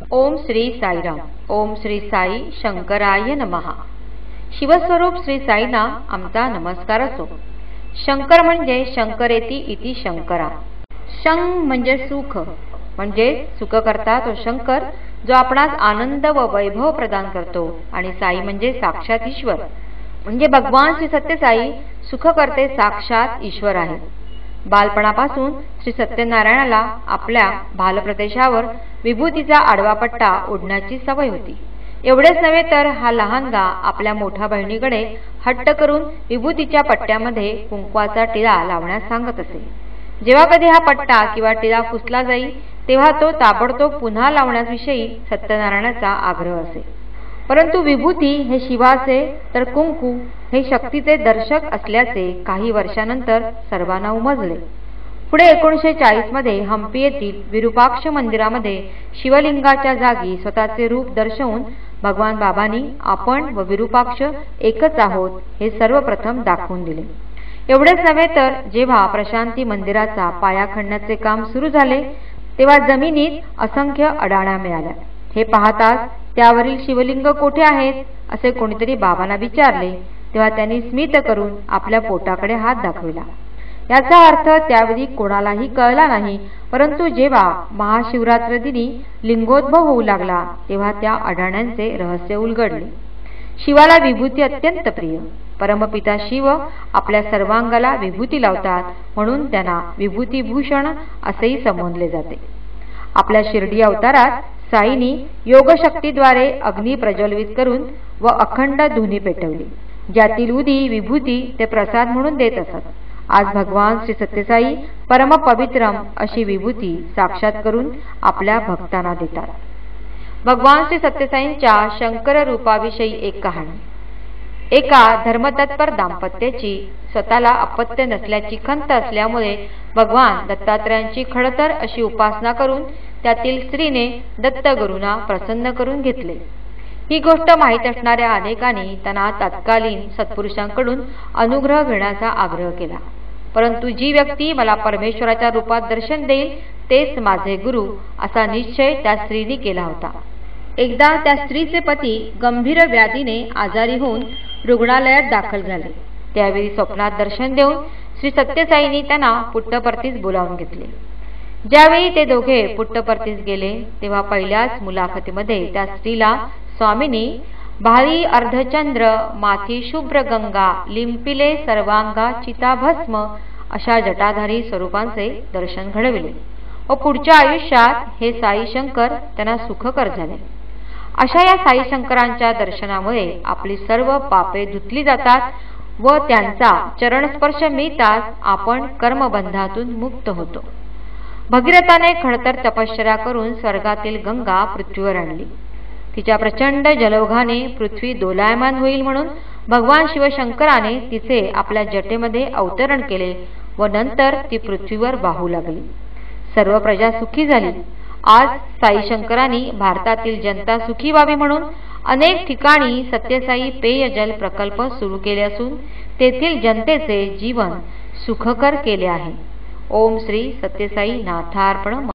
ओम श्री साईराम. ओम श्री साई शंकराय नमः. शिवस्वरूप श्री साईना आमचा नमस्कार असो. शंकर म्हणजे शंकरेती इति शंकरा. शं म्हणजे सुख, म्हणजे सुख करता तो शंकर जो आपणास आनंद व वैभव प्रदान करतो. आणि साई म्हणजे साक्षात ईश्वर, म्हणजे भगवान श्री सत्यसाई सुख करते साक्षात ईश्वर आहे. बालपणापासून श्री सत्यनारायणाला आपल्या बालप्रदेशावर विभूतीचा आडवा पट्टा ओढण्याची सवय होती. एवढेच नव्हे तर हा लहानगा आपल्या मोठ्या बहिणीकडे हट्ट करून विभूतीच्या पट्ट्यामध्ये कुंकवाचा टिळा लावण्यास सांगत असे. जेव्हा कधी हा पट्टा किंवा टिळा पुसला जाई तेव्हा तो ताबडतोब पुन्हा लावण्याविषयी सत्यनारायणाचा आग्रह असे. परंतु विभूती हे शिवाचे तर कुंकू हे शक्तीचे दर्शक असल्याचे काही वर्षानंतर सर्वांना उमजले. पुढे 1940 मध्ये हंपी येथील विरूपाक्ष मंदिरामध्ये शिवलिंगाच्या जागी स्वतःचे रूप दर्शवून भगवान बाबांनी आपण व विरूपाक्ष एकच आहोत हे सर्वप्रथम दाखवून दिले. एवढेच नव्हे तर जेव्हा प्रशांती मंदिराचा पाया खणण्याचे काम सुरू झाले तेव्हा जमिनीत असंख्य अडाण्या मिळाल्या. हे पाहताच त्यावरील शिवलिंग कोठे आहेत असे कोणीतरी बाबांना विचारले. तेव्हा त्यांनी स्मित करून आपल्या पोटाकडे हात दाखविला. याचा अर्थ त्यावेळी कोणालाही कळला नाही. परंतु जेव्हा महाशिवरात्र दिनी लिंगोद्भव होऊ लागला तेव्हा त्या अडाण्यांचे रहस्य उलगडले. शिवाला विभूती अत्यंत प्रिय. परमपिता शिव आपल्या सर्वांगाला विभूती लावतात, म्हणून त्यांना विभूतीभूषण असेही संबोधले जाते. आपल्या शिर्डी अवतारात साईंनी योगशक्तीद्वारे अग्नी प्रज्वलित करून व अखंड धुनी पेटवली. ज्यातील उदी विभूती ते प्रसाद म्हणून देत असत. आज भगवान श्री सत्यसाई परम पवित्रम अशी विभूती साक्षात करून आपल्या भक्तांना देतात. भगवान श्री सत्यसाईंच्या शंकर रूपाविषयी एक कहाणी. एका धर्मतत्पर दाम्पत्याची स्वतःला अपत्य नसल्याची खंत असल्यामुळे भगवान दत्तात्रयांची खडतर अशी उपासना करून त्यातील स्त्रीने दत्तगुरूंना प्रसन्न करून घेतले. ही गोष्ट माहीत असणाऱ्या अनेकांनी त्यांना तत्कालीन सत्पुरुषांकडून अनुग्रह घेण्याचा आग्रह केला. परंतु जी व्यक्ती मला परमेश्वराच्या रूपात दर्शन देईल तेच माझे गुरु असा निश्चय त्या स्त्रीने केला होता. एकदा त्या स्त्रीचे पती गंभीर व्याधीने आजारी होऊन रुग्णालयात दाखल झाले. त्यावेळी स्वप्नात दर्शन देऊन श्री सत्यसाईंनी त्यांना पुट्टपर्तीस बोलावून घेतले. ज्यावेळी ते दोघे पुट्टपर्तीस गेले तेव्हा पहिल्याच मुलाखतीमध्ये त्या स्त्रीला स्वामींनी भारी अर्धचंद्र माथी शुभ्र गंगा लिंपिले सर्वांगा चिताभस्म अशा जटाधारी स्वरूपांचे दर्शन घडविले व पुढच्या आयुष्यात हे साई शंकर त्यांना सुखकर झाले. अशा या साई शंकरांच्या दर्शनामुळे आपली सर्व पापे धुतली जातात व त्यांचा चरणस्पर्श मिळताच आपण कर्मबंधातून मुक्त होतो. भगीरथाने खडतर तपश्चर्या करून स्वर्गातील गंगा पृथ्वीवर आणली. तिच्या प्रचंड जलौघाने पृथ्वी दोलायमान होईल म्हणून भगवान शिवशंकराने तिचे आपल्या जटेमध्ये अवतरण केले व नंतर ती पृथ्वीवर वाहू लागली. सर्व प्रजा सुखी झाली. आज साई शंकरांनी भारतातील जनता सुखी व्हावी म्हणून अनेक ठिकाणी सत्यसाई पेयजल प्रकल्प सुरू केले असून तेथील जनतेचे जीवन सुखकर केले आहे. ओम श्री सत्यसाई नाथार्पण.